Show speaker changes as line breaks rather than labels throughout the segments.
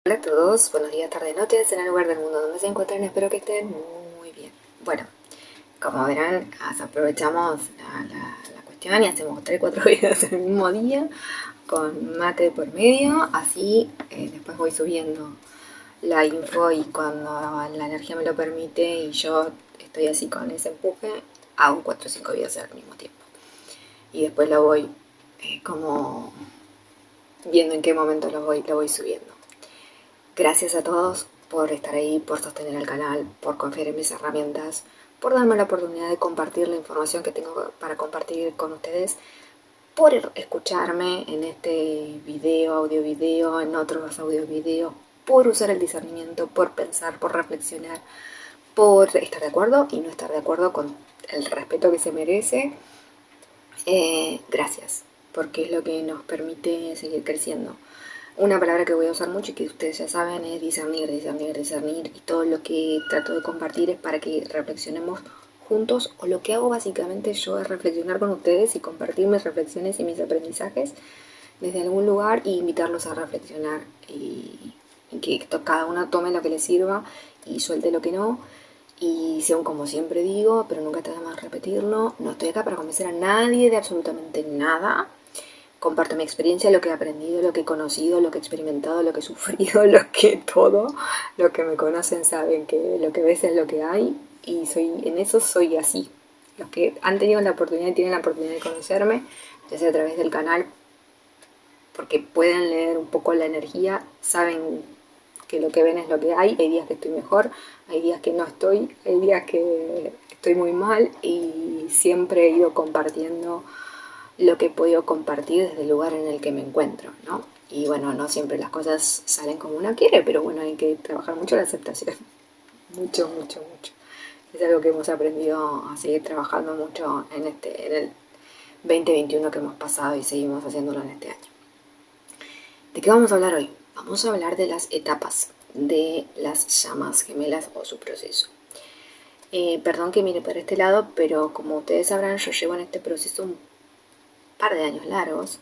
Hola a todos, buenos días, tarde, noches, en el lugar del mundo donde se encuentren, espero que estén muy bien. Bueno, como verán, aprovechamos la cuestión y hacemos 3 4 videos en el mismo día, con mate por medio, así después voy subiendo la info y cuando la energía me lo permite y yo estoy así con ese empuje, hago 4 o 5 videos al mismo tiempo. Y después lo voy como viendo en qué momento lo voy subiendo. Gracias a todos por estar ahí, por sostener el canal, por confiar en mis herramientas, por darme la oportunidad de compartir la información que tengo para compartir con ustedes, por escucharme en este video, audio video, en otros audio video, por usar el discernimiento, por pensar, por reflexionar, por estar de acuerdo y no estar de acuerdo con el respeto que se merece. Gracias, porque es lo que nos permite seguir creciendo. Una palabra que voy a usar mucho y que ustedes ya saben es discernir, discernir, discernir. Y todo lo que trato de compartir es para que reflexionemos juntos. O lo que hago básicamente yo es reflexionar con ustedes y compartir mis reflexiones y mis aprendizajes desde algún lugar y invitarlos a reflexionar. Y que cada uno tome lo que le sirva y suelte lo que no. Y según como siempre digo, pero nunca está de más repetirlo, no estoy acá para convencer a nadie de absolutamente nada. Comparto mi experiencia, lo que he aprendido, lo que he conocido, lo que he experimentado, lo que he sufrido, lo que todo. Los que me conocen saben que lo que ves es lo que hay y en eso soy así. Los que han tenido la oportunidad y tienen la oportunidad de conocerme, ya sea a través del canal, porque pueden leer un poco la energía, saben que lo que ven es lo que hay días que estoy mejor, hay días que no estoy, hay días que estoy muy mal y siempre he ido compartiendo lo que he podido compartir desde el lugar en el que me encuentro, ¿no? Y bueno, no siempre las cosas salen como uno quiere, pero bueno, hay que trabajar mucho la aceptación. Mucho, mucho, mucho. Es algo que hemos aprendido a seguir trabajando mucho en el 2021 que hemos pasado y seguimos haciéndolo en este año. ¿De qué vamos a hablar hoy? Vamos a hablar de las etapas de las llamas gemelas o su proceso. Perdón que mire para este lado, pero como ustedes sabrán, yo llevo en este proceso un par de años largos.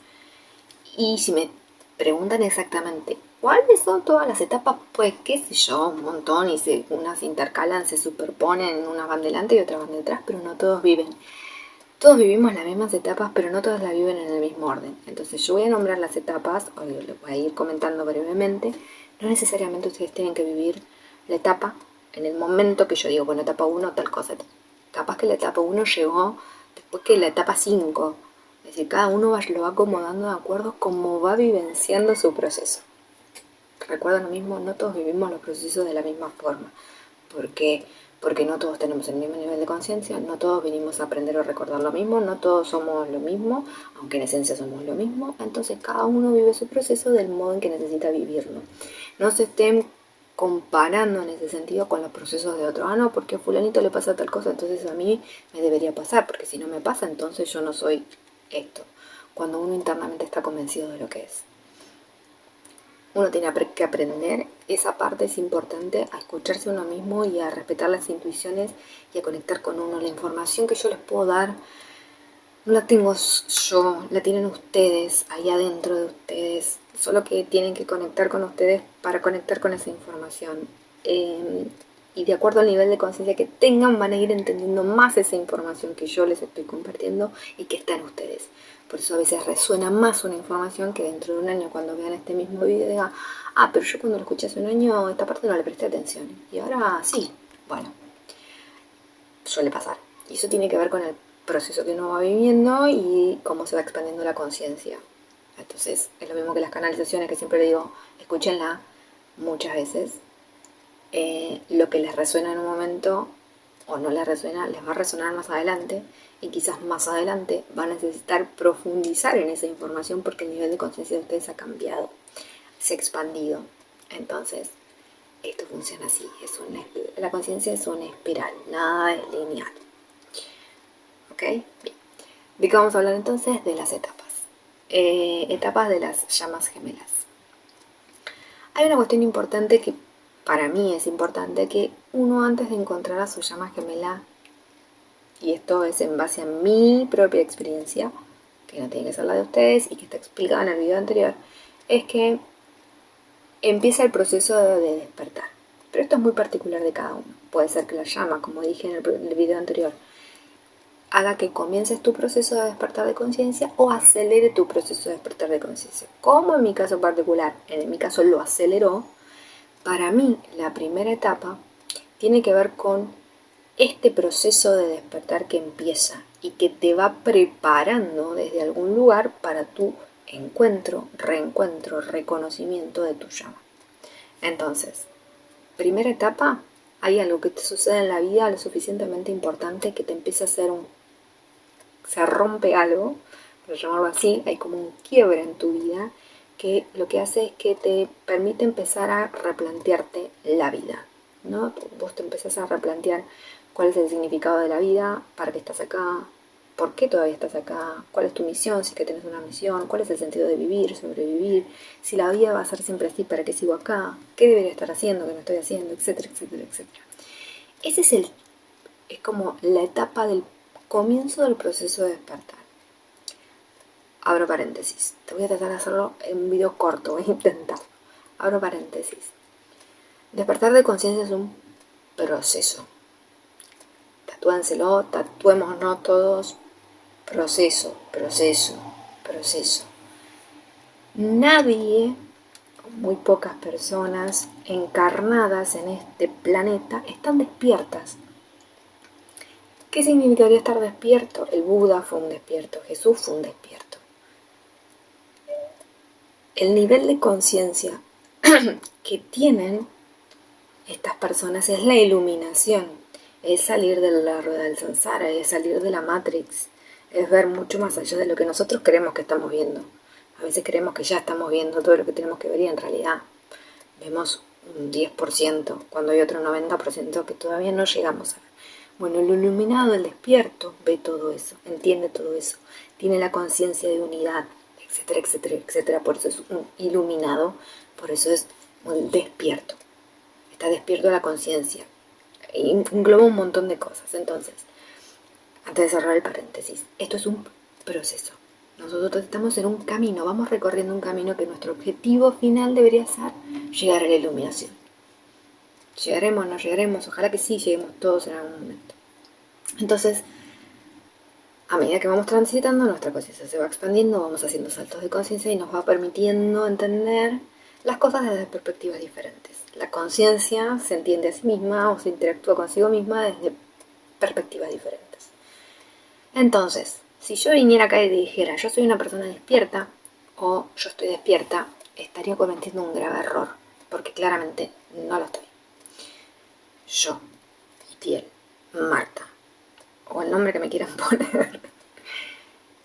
Y si me preguntan exactamente cuáles son todas las etapas, pues qué sé yo, un montón y unas se intercalan, se superponen, unas van delante y otras van detrás, pero no todos viven. Todos vivimos las mismas etapas, pero no todas las viven en el mismo orden. Entonces yo voy a nombrar las etapas, o les voy a ir comentando brevemente. No necesariamente ustedes tienen que vivir la etapa en el momento que yo digo, bueno, etapa uno tal cosa. Capaz que la etapa uno llegó después que la etapa 5. Es decir, cada uno lo va acomodando de acuerdo como va vivenciando su proceso. Recuerden lo mismo, no todos vivimos los procesos de la misma forma. ¿Por qué? Porque no todos tenemos el mismo nivel de conciencia, no todos venimos a aprender o recordar lo mismo, no todos somos lo mismo, aunque en esencia somos lo mismo. Entonces cada uno vive su proceso del modo en que necesita vivirlo. No se estén comparando en ese sentido con los procesos de otro. Ah, no, porque a fulanito le pasa tal cosa, entonces a mí me debería pasar, porque si no me pasa, entonces yo no soy esto. Cuando uno internamente está convencido de lo que es. Uno tiene que aprender, esa parte es importante, a escucharse a uno mismo y a respetar las intuiciones y a conectar con uno. La información que yo les puedo dar no la tengo yo, la tienen ustedes, ahí adentro de ustedes. Solo que tienen que conectar con ustedes para conectar con esa información. Y de acuerdo al nivel de conciencia que tengan, van a ir entendiendo más esa información que yo les estoy compartiendo y que está en ustedes. Por eso a veces resuena más una información que dentro de un año cuando vean este mismo video digan, ah, pero yo cuando lo escuché hace un año esta parte no le presté atención. Y ahora sí, bueno, suele pasar. Y eso tiene que ver con el proceso que uno va viviendo y cómo se va expandiendo la conciencia. Entonces, es lo mismo que las canalizaciones que siempre le digo, escúchenla muchas veces. Lo que les resuena en un momento o no les resuena, les va a resonar más adelante y quizás más adelante van a necesitar profundizar en esa información porque el nivel de conciencia de ustedes ha cambiado, se ha expandido. Entonces, esto funciona así, la conciencia es una espiral, nada es lineal. ¿Ok? Bien. ¿De qué vamos a hablar entonces? De las etapas. Etapas de las llamas gemelas. Hay una cuestión importante que para mí es importante, que uno antes de encontrar a su llama gemela, y esto es en base a mi propia experiencia, que no tiene que ser la de ustedes y que está explicada en el video anterior, es que empieza el proceso de despertar. Pero esto es muy particular de cada uno. Puede ser que la llama, como dije en el video anterior, haga que comiences tu proceso de despertar de conciencia o acelere tu proceso de despertar de conciencia. Como en mi caso particular, en mi caso lo aceleró, para mí la primera etapa tiene que ver con este proceso de despertar que empieza y que te va preparando desde algún lugar para tu encuentro, reencuentro, reconocimiento de tu llama. Entonces, primera etapa, hay algo que te sucede en la vida lo suficientemente importante que te empieza a hacer se rompe algo, por llamarlo así, hay como un quiebre en tu vida que lo que hace es que te permite empezar a replantearte la vida, ¿no? Vos te empezás a replantear cuál es el significado de la vida, para qué estás acá, por qué todavía estás acá, cuál es tu misión, si es que tenés una misión, cuál es el sentido de vivir, sobrevivir, si la vida va a ser siempre así, para qué sigo acá, qué debería estar haciendo, qué no estoy haciendo, etcétera, etcétera, etcétera. Ese es como la etapa del comienzo del proceso de despertar. Abro paréntesis. Te voy a tratar de hacerlo en un video corto, voy a intentar. Abro paréntesis. Despertar de conciencia es un proceso. Tatúenselo, tatuémonos todos. Proceso, proceso, proceso. Nadie, muy pocas personas encarnadas en este planeta están despiertas. ¿Qué significaría estar despierto? El Buda fue un despierto, Jesús fue un despierto. El nivel de conciencia que tienen estas personas es la iluminación, es salir de la rueda del samsara, es salir de la Matrix, es ver mucho más allá de lo que nosotros creemos que estamos viendo. A veces creemos que ya estamos viendo todo lo que tenemos que ver y en realidad vemos un 10%, cuando hay otro 90% que todavía no llegamos a ver. Bueno, el iluminado, el despierto, ve todo eso, entiende todo eso, tiene la conciencia de unidad, etcétera, etcétera, etcétera. Por eso es un iluminado, por eso es un despierto. Está despierto a la conciencia. Engloba un montón de cosas. Entonces, antes de cerrar el paréntesis, esto es un proceso. Nosotros estamos en un camino, vamos recorriendo un camino que nuestro objetivo final debería ser llegar a la iluminación. ¿Llegaremos o no llegaremos? Ojalá que sí, lleguemos todos en algún momento. Entonces, a medida que vamos transitando, nuestra conciencia se va expandiendo, vamos haciendo saltos de conciencia y nos va permitiendo entender las cosas desde perspectivas diferentes. La conciencia se entiende a sí misma o se interactúa consigo misma desde perspectivas diferentes. Entonces, si yo viniera acá y dijera yo soy una persona despierta o yo estoy despierta, estaría cometiendo un grave error, porque claramente no lo estoy. Yo, Itiel, Marta, o el nombre que me quieran poner,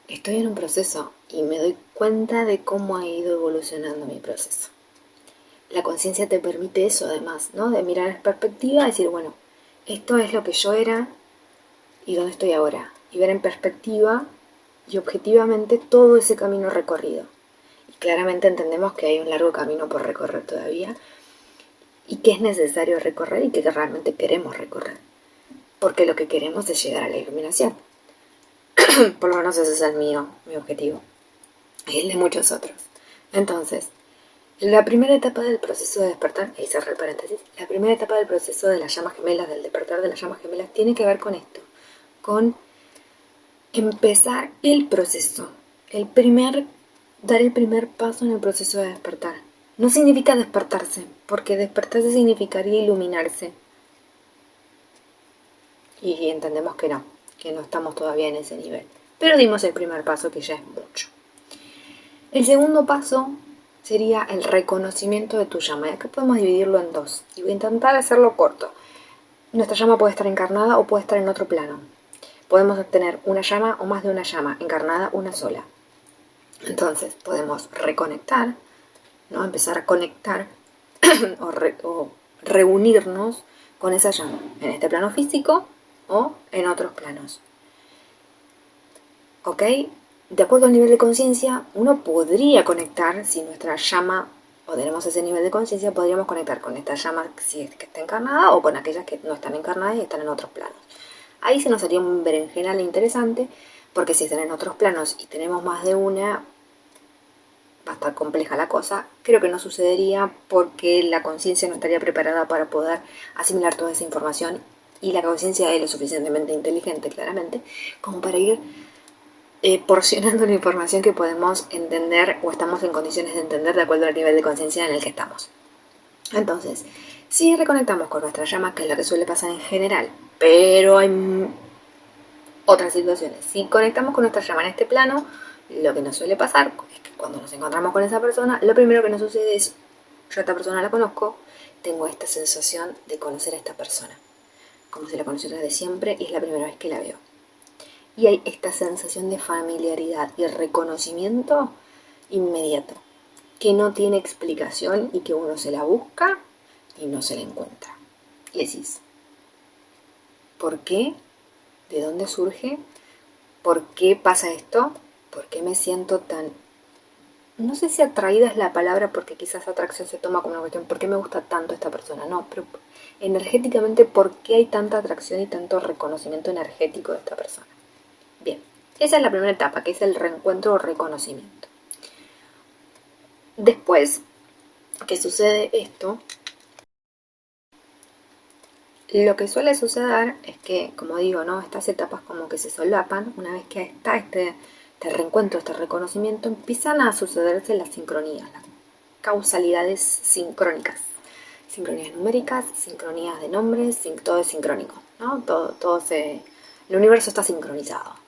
estoy en un proceso y me doy cuenta de cómo ha ido evolucionando mi proceso. La conciencia te permite eso además, ¿no? De mirar en perspectiva y decir, bueno, esto es lo que yo era y dónde estoy ahora. Y ver en perspectiva y objetivamente todo ese camino recorrido. Y claramente entendemos que hay un largo camino por recorrer todavía y que es necesario recorrer y que realmente queremos recorrer. Porque lo que queremos es llegar a la iluminación. Por lo menos ese es el mío, mi objetivo. Y el de muchos otros. Entonces, la primera etapa del proceso de despertar, y cerré el paréntesis, la primera etapa del proceso de las llamas gemelas, del despertar de las llamas gemelas, tiene que ver con esto, con empezar el proceso, dar el primer paso en el proceso de despertar. No significa despertarse, porque despertarse significaría iluminarse. Y entendemos que no estamos todavía en ese nivel. Pero dimos el primer paso, que ya es mucho. El segundo paso sería el reconocimiento de tu llama. Y acá podemos dividirlo en dos. Y voy a intentar hacerlo corto. Nuestra llama puede estar encarnada o puede estar en otro plano. Podemos obtener una llama o más de una llama, encarnada una sola. Entonces podemos reconectar, ¿no? Empezar a conectar o reunirnos con esa llama, en este plano físico o en otros planos. ¿Ok? De acuerdo al nivel de conciencia, uno podría conectar, si nuestra llama, o tenemos ese nivel de conciencia, podríamos conectar con esta llama si es que está encarnada o con aquellas que no están encarnadas y están en otros planos. Ahí se nos haría un berenjenal interesante, porque si están en otros planos y tenemos más de una, va a estar compleja la cosa, creo que no sucedería porque la conciencia no estaría preparada para poder asimilar toda esa información y la conciencia es lo suficientemente inteligente, claramente, como para ir porcionando la información que podemos entender o estamos en condiciones de entender de acuerdo al nivel de conciencia en el que estamos. Entonces, si reconectamos con nuestra llama, que es lo que suele pasar en general, pero hay otras situaciones. Si conectamos con nuestra llama en este plano, lo que nos suele pasar es que cuando nos encontramos con esa persona, lo primero que nos sucede es, yo a esta persona la conozco, tengo esta sensación de conocer a esta persona, como si la conociera de siempre y es la primera vez que la veo. Y hay esta sensación de familiaridad y reconocimiento inmediato, que no tiene explicación y que uno se la busca y no se la encuentra. Y decís, ¿por qué? ¿De dónde surge? ¿Por qué pasa esto? ¿Por qué me siento tan... No sé si atraída es la palabra porque quizás atracción se toma como una cuestión, ¿por qué me gusta tanto esta persona? No, pero energéticamente, ¿por qué hay tanta atracción y tanto reconocimiento energético de esta persona? Bien, esa es la primera etapa, que es el reencuentro o reconocimiento. Después que sucede esto, lo que suele suceder es que, como digo, ¿no? Estas etapas como que se solapan. Una vez que está este reencuentro, este reconocimiento, empiezan a sucederse las sincronías, las causalidades sincrónicas. Sincronías numéricas, sincronías de nombres, todo es sincrónico, ¿no? El universo está sincronizado.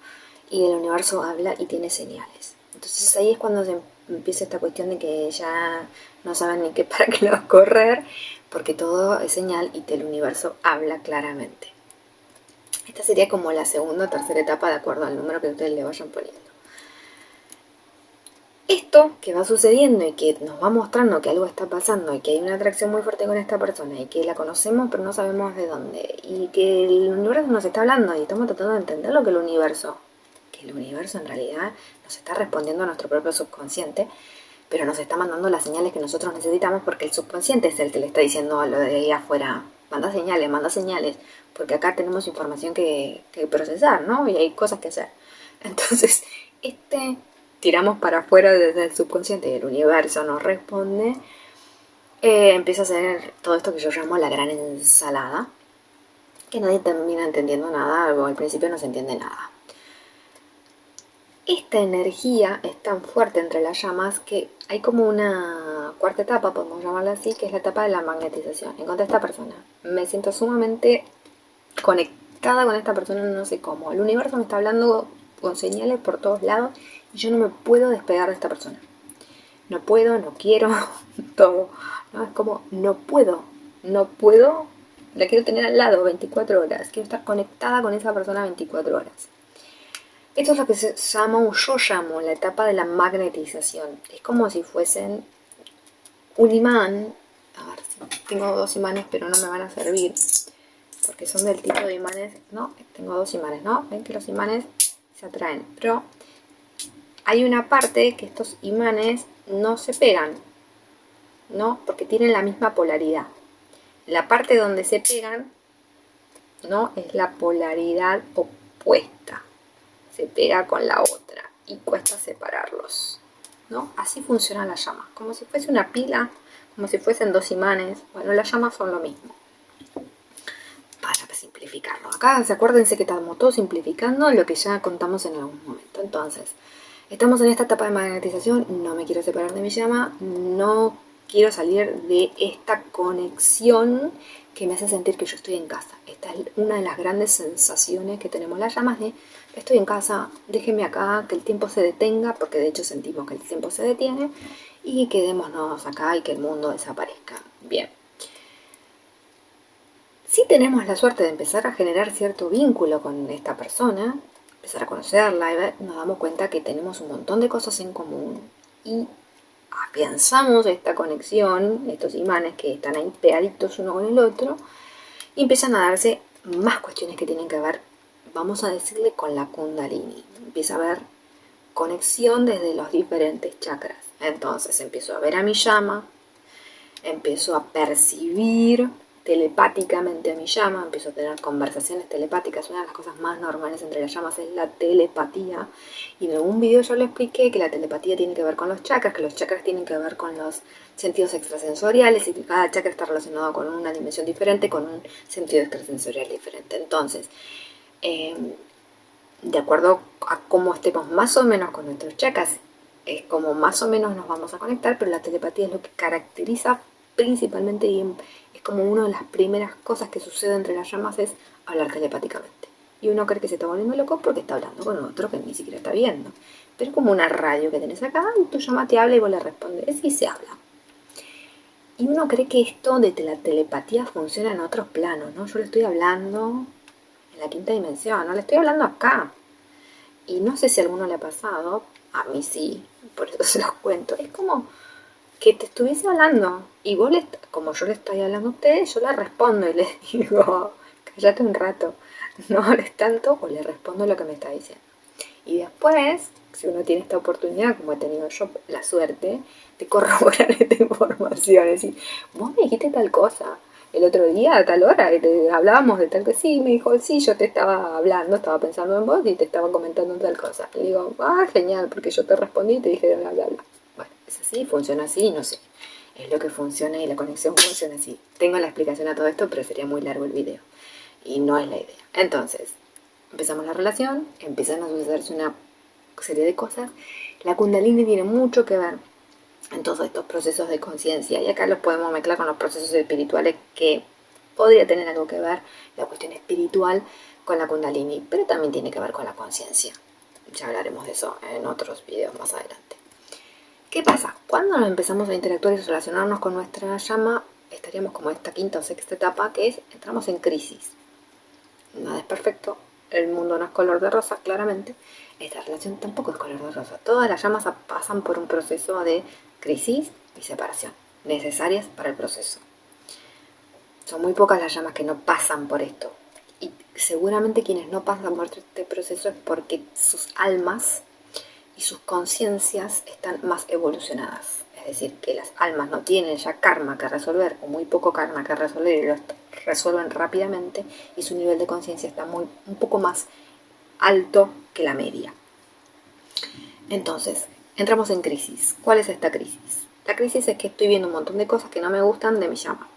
Y el universo habla y tiene señales. Entonces ahí es cuando se empieza esta cuestión de que ya no saben ni qué para qué lado correr, porque todo es señal y el universo habla claramente. Esta sería como la segunda o tercera etapa de acuerdo al número que ustedes le vayan poniendo. Esto que va sucediendo y que nos va mostrando que algo está pasando y que hay una atracción muy fuerte con esta persona y que la conocemos pero no sabemos de dónde y que el universo nos está hablando y estamos tratando de entender lo que el universo en realidad nos está respondiendo a nuestro propio subconsciente, pero nos está mandando las señales que nosotros necesitamos porque el subconsciente es el que le está diciendo a lo de ahí afuera, manda señales, porque acá tenemos información que procesar, ¿no? Y hay cosas que hacer. Entonces, tiramos para afuera desde el subconsciente y el universo nos responde, empieza a hacer todo esto que yo llamo la gran ensalada, que nadie termina entendiendo nada, o al principio no se entiende nada. Esta energía es tan fuerte entre las llamas que hay como una cuarta etapa, podemos llamarla así, que es la etapa de la magnetización. Encontré a esta persona. Me siento sumamente conectada con esta persona, no sé cómo. El universo me está hablando con señales por todos lados y yo no me puedo despegar de esta persona. No puedo, no quiero, todo. ¿No? Es como, no puedo, la quiero tener al lado 24 horas. Quiero estar conectada con esa persona 24 horas. Esto es lo que se llama, o yo llamo, la etapa de la magnetización. Es como si fuesen un imán. A ver, si tengo dos imanes, pero no me van a servir. Porque son del tipo de imanes. No, tengo dos imanes, ¿no? Ven que los imanes se atraen. Pero hay una parte que estos imanes no se pegan, ¿no? Porque tienen la misma polaridad. La parte donde se pegan, ¿no? Es la polaridad opuesta. Se pega con la otra y cuesta separarlos, ¿no? Así funcionan las llamas, como si fuese una pila, como si fuesen dos imanes. Bueno, las llamas son lo mismo. Para simplificarlo. Acá, acuérdense que estamos todos simplificando lo que ya contamos en algún momento. Entonces, estamos en esta etapa de magnetización, no me quiero separar de mi llama, no quiero salir de esta conexión que me hace sentir que yo estoy en casa. Esta es una de las grandes sensaciones que tenemos las llamas de estoy en casa, déjenme acá, que el tiempo se detenga, porque de hecho sentimos que el tiempo se detiene, y quedémonos acá y que el mundo desaparezca. Bien. Si tenemos la suerte de empezar a generar cierto vínculo con esta persona, empezar a conocerla, nos damos cuenta que tenemos un montón de cosas en común y afianzamos esta conexión, estos imanes que están ahí pegaditos uno con el otro, y empiezan a darse más cuestiones que tienen que ver, vamos a decirle, con la Kundalini. Empieza a haber conexión desde los diferentes chakras. Entonces empiezo a ver a mi llama, empiezo a percibir telepáticamente a mi llama, empiezo a tener conversaciones telepáticas. Una de las cosas más normales entre las llamas es la telepatía. Y en algún video yo le expliqué que la telepatía tiene que ver con los chakras, que los chakras tienen que ver con los sentidos extrasensoriales y que cada chakra está relacionado con una dimensión diferente, con un sentido extrasensorial diferente. Entonces, de acuerdo a cómo estemos más o menos con nuestros chakras, es como más o menos nos vamos a conectar, pero la telepatía es lo que caracteriza principalmente y es como una de las primeras cosas que sucede entre las llamas es hablar telepáticamente. Y uno cree que se está volviendo loco porque está hablando con otro que ni siquiera está viendo. Pero es como una radio que tenés acá y tu llama te habla y vos le respondes y se habla. Y uno cree que esto de la telepatía funciona en otros planos, ¿no? Yo le estoy hablando en la quinta dimensión, no le estoy hablando acá. Y no sé si a alguno le ha pasado, a mí sí, por eso se los cuento. Es como que te estuviese hablando y vos, como yo le estoy hablando a ustedes, yo le respondo y les digo, cállate un rato, no hables tanto o le respondo lo que me está diciendo. Y después, si uno tiene esta oportunidad, como he tenido yo la suerte, de corroborar esta información, es decir, vos me dijiste tal cosa, el otro día a tal hora hablábamos de tal que sí, me dijo, sí, yo te estaba hablando, estaba pensando en vos y te estaba comentando tal cosa. Y digo, genial, porque yo te respondí y te dije bla, bla, bla. Bueno, es así, funciona así, no sé. Es lo que funciona y la conexión funciona así. Tengo la explicación a todo esto, pero sería muy largo el video. Y no es la idea. Entonces, empezamos la relación, empiezan a sucederse una serie de cosas. La Kundalini tiene mucho que ver en todos estos procesos de conciencia y acá los podemos mezclar con los procesos espirituales que podría tener algo que ver la cuestión espiritual con la Kundalini, pero también tiene que ver con la conciencia. Ya hablaremos de eso en otros videos más adelante. ¿Qué pasa? Cuando nos empezamos a interactuar y relacionarnos con nuestra llama, estaríamos como en esta quinta o sexta etapa que es, entramos en crisis. Nada es perfecto, el mundo no es color de rosa, claramente. Esta relación tampoco es color de rosa. Todas las llamas pasan por un proceso de crisis y separación, necesarias para el proceso. Son muy pocas las llamas que no pasan por esto. Y seguramente quienes no pasan por este proceso es porque sus almas y sus conciencias están más evolucionadas. Es decir, que las almas no tienen ya karma que resolver o muy poco karma que resolver y lo resuelven rápidamente y su nivel de conciencia está un poco más alto que la media. Entonces, entramos en crisis. ¿Cuál es esta crisis? La crisis es que estoy viendo un montón de cosas que no me gustan de mi llama.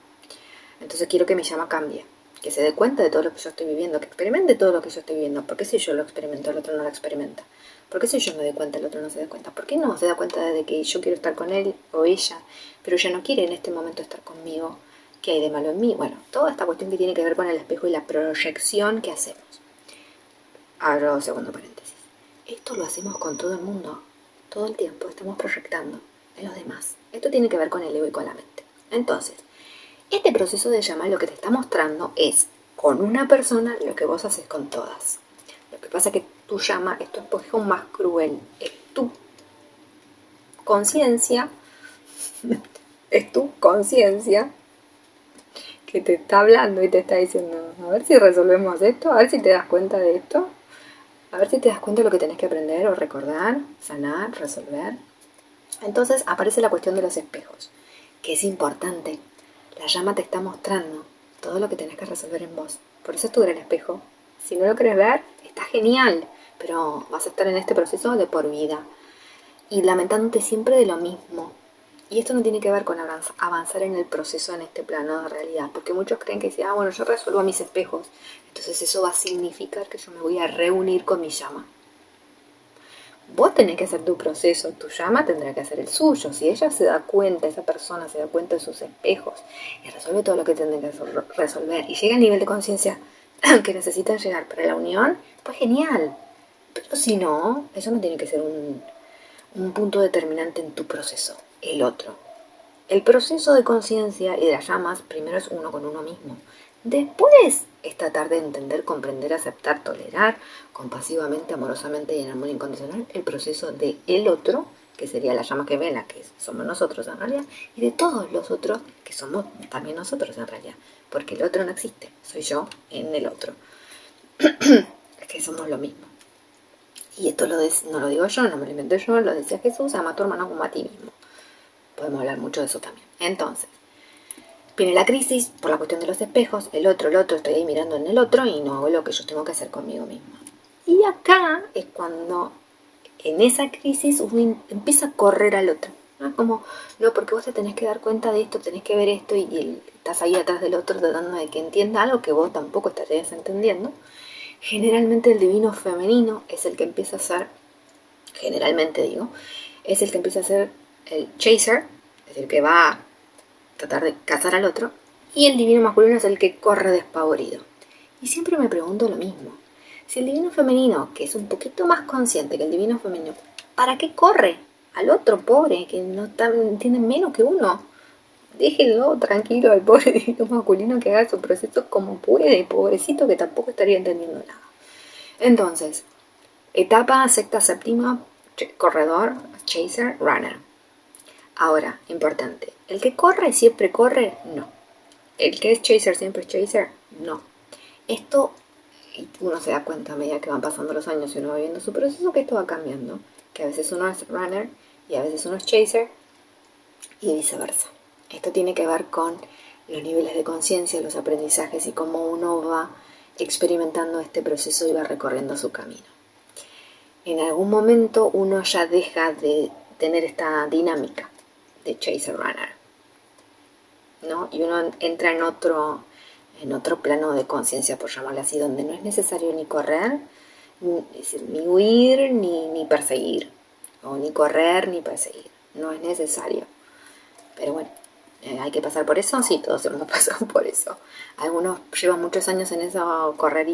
Entonces quiero que mi llama cambie, que se dé cuenta de todo lo que yo estoy viviendo, que experimente todo lo que yo estoy viviendo. ¿Por qué si yo lo experimento, el otro no lo experimenta? ¿Por qué si yo me doy cuenta, el otro no se da cuenta? ¿Por qué no se da cuenta de que yo quiero estar con él o ella, pero ella no quiere en este momento estar conmigo? ¿Qué hay de malo en mí? Bueno, toda esta cuestión que tiene que ver con el espejo y la proyección que hacemos. Abro segundo paréntesis. Esto lo hacemos con todo el mundo. Todo el tiempo estamos proyectando en los demás. Esto tiene que ver con el ego y con la mente. Entonces, este proceso de llama lo que te está mostrando es con una persona lo que vos haces con todas. Lo que pasa es que tu llama es tu espejo más cruel. Es tu conciencia, es tu conciencia que te está hablando y te está diciendo, a ver si resolvemos esto, a ver si te das cuenta de esto, a ver si te das cuenta de lo que tenés que aprender o recordar, sanar, resolver. Entonces aparece la cuestión de los espejos, que es importante. La llama te está mostrando todo lo que tenés que resolver en vos. Por eso es tu gran espejo. Si no lo querés ver, está genial, pero vas a estar en este proceso de por vida y lamentándote siempre de lo mismo. Y esto no tiene que ver con avanzar en el proceso en este plano de realidad, porque muchos creen que si, bueno, yo resuelvo mis espejos, entonces eso va a significar que yo me voy a reunir con mi llama. Vos tenés que hacer tu proceso, tu llama tendrá que hacer el suyo. Si ella se da cuenta, esa persona se da cuenta de sus espejos y resuelve todo lo que tendrá que resolver y llega al nivel de conciencia que necesitan llegar para la unión, pues genial. Pero si no, eso no tiene que ser un punto determinante en tu proceso, el otro. El proceso de conciencia y de las llamas primero es uno con uno mismo. Después es tratar de entender, comprender, aceptar, tolerar compasivamente, amorosamente y en amor incondicional el proceso de el otro, que sería la llama que vela, que somos nosotros en realidad, y de todos los otros, que somos también nosotros en realidad, porque el otro no existe, soy yo en el otro. Es que somos lo mismo. Y esto no lo digo yo, no me lo inventé yo, lo decía Jesús, ama a tu hermano como a ti mismo. Podemos hablar mucho de eso también. Entonces, Viene la crisis por la cuestión de los espejos, el otro, estoy ahí mirando en el otro y no hago lo que yo tengo que hacer conmigo misma. Y acá es cuando en esa crisis uno empieza a correr al otro, ¿no? Como, no, porque vos te tenés que dar cuenta de esto, tenés que ver esto y estás ahí atrás del otro tratando de que entienda algo que vos tampoco estarías entendiendo. Generalmente el divino femenino es el que empieza a ser, generalmente digo, es el que empieza a ser el chaser, es el que va a tratar de cazar al otro, y el divino masculino es el que corre despavorido. Y siempre me pregunto lo mismo. Si el divino femenino, que es un poquito más consciente que el divino femenino, ¿para qué corre al otro pobre que no entiende menos que uno? Déjenlo tranquilo al pobre divino masculino que haga su proceso como puede, pobrecito que tampoco estaría entendiendo nada. Entonces, etapa sexta séptima, corredor, chaser, runner. Ahora, importante, ¿el que corre siempre corre? No. ¿El que es chaser siempre es chaser? No. Esto uno se da cuenta a medida que van pasando los años y uno va viendo su proceso que esto va cambiando. Que a veces uno es runner y a veces uno es chaser y viceversa. Esto tiene que ver con los niveles de conciencia, los aprendizajes y cómo uno va experimentando este proceso y va recorriendo su camino. En algún momento uno ya deja de tener esta dinámica de chaser runner, ¿no? Y uno entra en otro plano de conciencia, por llamarlo así, donde no es necesario ni correr, ni huir, ni perseguir, o ni correr, ni perseguir. No es necesario. Pero bueno, hay que pasar por eso, sí, todos hemos pasado por eso. Algunos llevan muchos años en eso, correr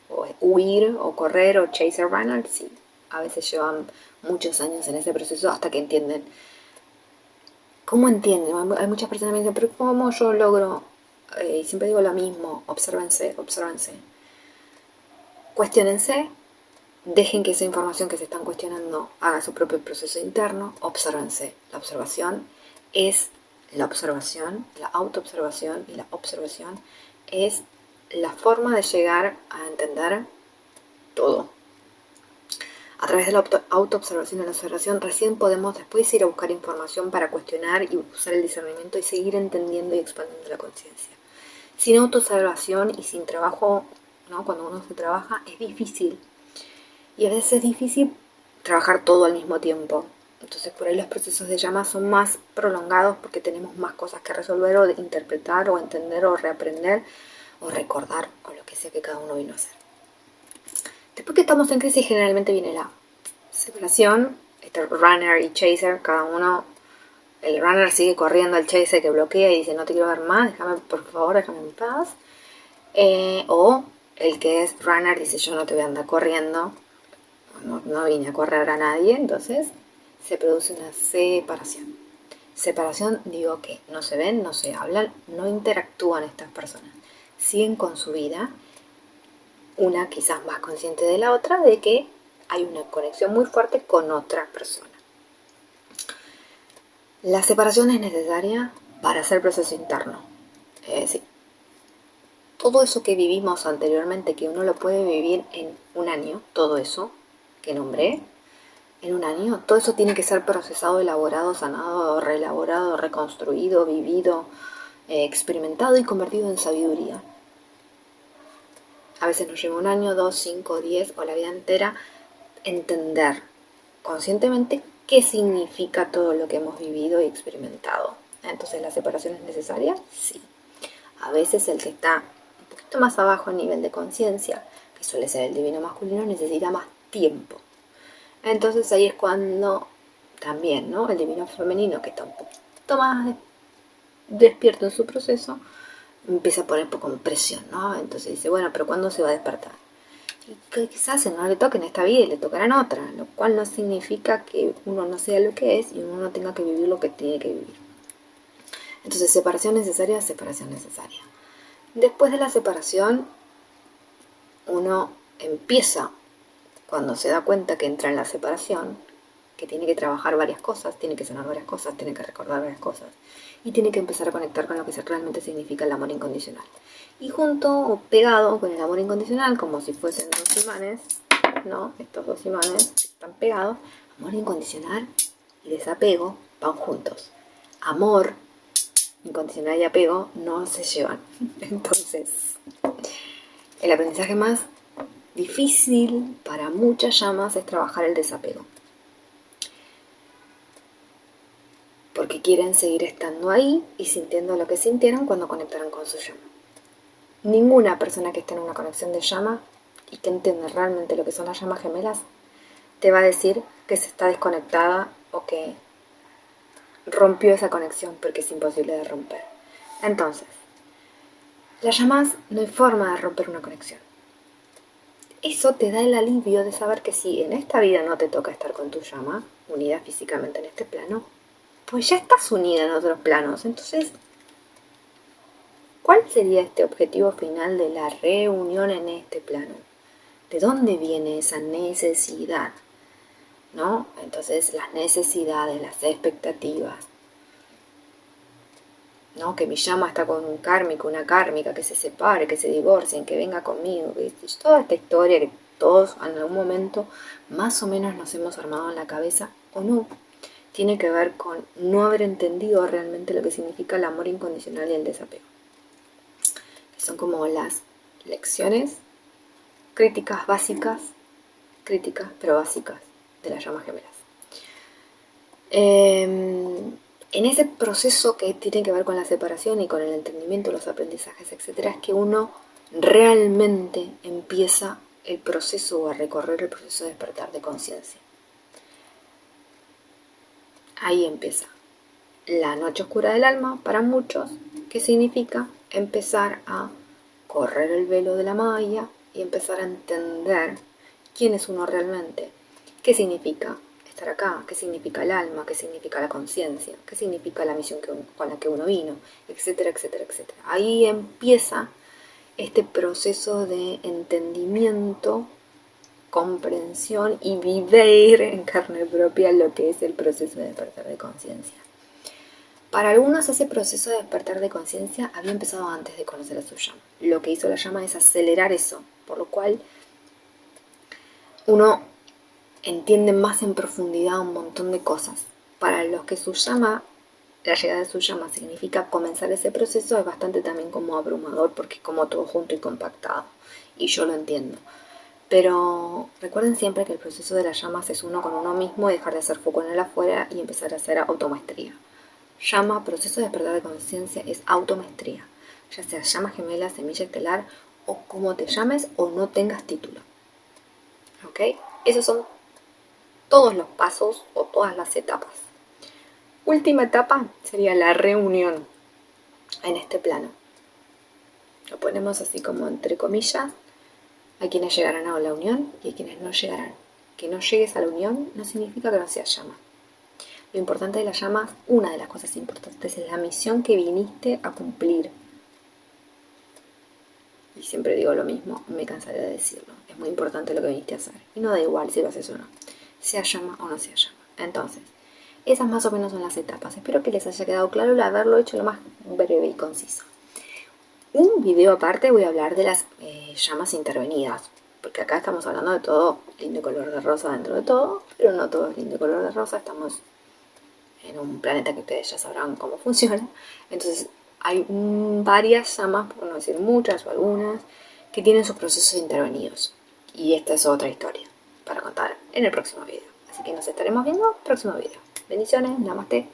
o huir, o correr, o chaser runner, sí. A veces llevan muchos años en ese proceso hasta que entienden. ¿Cómo entienden? Hay muchas personas que me dicen, pero ¿cómo yo logro? Y siempre digo lo mismo, obsérvense. Cuestiónense, dejen que esa información que se están cuestionando haga su propio proceso interno, obsérvense. La observación es la observación, la autoobservación y la observación es la forma de llegar a entender todo. A través de la autoobservación y la observación recién podemos después ir a buscar información para cuestionar y usar el discernimiento y seguir entendiendo y expandiendo la conciencia. Sin autoobservación y sin trabajo, ¿no? Cuando uno se trabaja es difícil. Y a veces es difícil trabajar todo al mismo tiempo. Entonces por ahí los procesos de llama son más prolongados porque tenemos más cosas que resolver o interpretar o entender o reaprender o recordar o lo que sea que cada uno vino a hacer. Después que estamos en crisis generalmente viene la separación, este runner y chaser, cada uno, el runner sigue corriendo al chaser que bloquea y dice no te quiero ver más, déjame por favor, déjame en paz. O el que es runner dice yo no te voy a andar corriendo, no vine a correr a nadie, entonces se produce una separación. Separación digo que no se ven, no se hablan, no interactúan estas personas, siguen con su vida, una quizás más consciente de la otra, de que hay una conexión muy fuerte con otra persona. La separación es necesaria para hacer proceso interno. Es decir, todo eso que vivimos anteriormente, que uno lo puede vivir en un año, todo eso que nombré, en un año, todo eso tiene que ser procesado, elaborado, sanado, reelaborado, reconstruido, vivido, experimentado y convertido en sabiduría. A veces nos lleva un año, 2, 5, 10 o la vida entera entender conscientemente qué significa todo lo que hemos vivido y experimentado. Entonces, ¿la separación es necesaria? Sí. A veces el que está un poquito más abajo a nivel de conciencia, que suele ser el divino masculino, necesita más tiempo. Entonces ahí es cuando también, ¿no? El divino femenino, que está un poquito más despierto en su proceso, empieza a poner como presión, ¿no? Entonces dice, bueno, pero ¿cuándo se va a despertar? Y que quizás no le toque en esta vida y le tocará en otra, lo cual no significa que uno no sea lo que es y uno no tenga que vivir lo que tiene que vivir. Entonces, separación necesaria, separación necesaria. Después de la separación, uno empieza, cuando se da cuenta que entra en la separación, que tiene que trabajar varias cosas, tiene que sanar varias cosas, tiene que recordar varias cosas y tiene que empezar a conectar con lo que realmente significa el amor incondicional. Y junto o pegado con el amor incondicional, como si fuesen dos imanes, ¿no? Estos dos imanes están pegados, amor incondicional y desapego van juntos. Amor incondicional y apego no se llevan. Entonces, el aprendizaje más difícil para muchas llamas es trabajar el desapego. Porque quieren seguir estando ahí y sintiendo lo que sintieron cuando conectaron con su llama. Ninguna persona que esté en una conexión de llama y que entiende realmente lo que son las llamas gemelas te va a decir que se está desconectada o que rompió esa conexión porque es imposible de romper. Entonces, las llamas no hay forma de romper una conexión. Eso te da el alivio de saber que si en esta vida no te toca estar con tu llama, unida físicamente en este plano, pues ya estás unida en otros planos. Entonces, ¿cuál sería este objetivo final de la reunión en este plano? ¿De dónde viene esa necesidad? ¿No? Entonces, las necesidades, las expectativas, ¿no? Que mi llama está con un kármico, una kármica, que se separe, que se divorcien, que venga conmigo, que toda esta historia que todos en algún momento más o menos nos hemos armado en la cabeza o no, tiene que ver con no haber entendido realmente lo que significa el amor incondicional y el desapego. Son como las lecciones críticas básicas, críticas pero básicas de las llamas gemelas. En ese proceso que tiene que ver con la separación y con el entendimiento, los aprendizajes, etcétera, es que uno realmente empieza el proceso o a recorrer el proceso de despertar de conciencia. Ahí empieza la noche oscura del alma para muchos, que significa empezar a correr el velo de la malla y empezar a entender quién es uno realmente, qué significa estar acá, qué significa el alma, qué significa la conciencia, qué significa la misión con la que uno vino, etcétera, etcétera, etcétera. Ahí empieza este proceso de entendimiento, comprensión y vivir en carne propia lo que es el proceso de despertar de conciencia. Para algunos ese proceso de despertar de conciencia había empezado antes de conocer a su llama. Lo que hizo la llama es acelerar eso, por lo cual uno entiende más en profundidad un montón de cosas. Para los que su llama, la llegada de su llama significa comenzar ese proceso, es bastante también como abrumador porque es como todo junto y compactado. Y yo lo entiendo. Pero recuerden siempre que el proceso de las llamas es uno con uno mismo y dejar de hacer foco en el afuera y empezar a hacer automaestría. Llama, proceso de despertar de conciencia es automaestría, ya sea llama gemela, semilla estelar o como te llames o no tengas título. ¿Ok? Esos son todos los pasos o todas las etapas. Última etapa sería la reunión en este plano. Lo ponemos así como entre comillas. Hay quienes llegarán a la unión y hay quienes no llegarán. Que no llegues a la unión no significa que no seas llama. Lo importante de las llamas, una de las cosas importantes es la misión que viniste a cumplir. Y siempre digo lo mismo, me cansaré de decirlo. Es muy importante lo que viniste a hacer. Y no da igual si lo haces o no. Sea llama o no sea llama. Entonces, esas más o menos son las etapas. Espero que les haya quedado claro el haberlo hecho lo más breve y conciso. Un video aparte voy a hablar de las llamas intervenidas. Porque acá estamos hablando de todo lindo color de rosa dentro de todo. Pero no todo es lindo color de rosa. Estamos en un planeta que ustedes ya sabrán cómo funciona. Entonces hay varias llamas, por no decir muchas o algunas, que tienen sus procesos intervenidos. Y esta es otra historia para contar en el próximo video. Así que nos estaremos viendo en el próximo video. Bendiciones, namaste.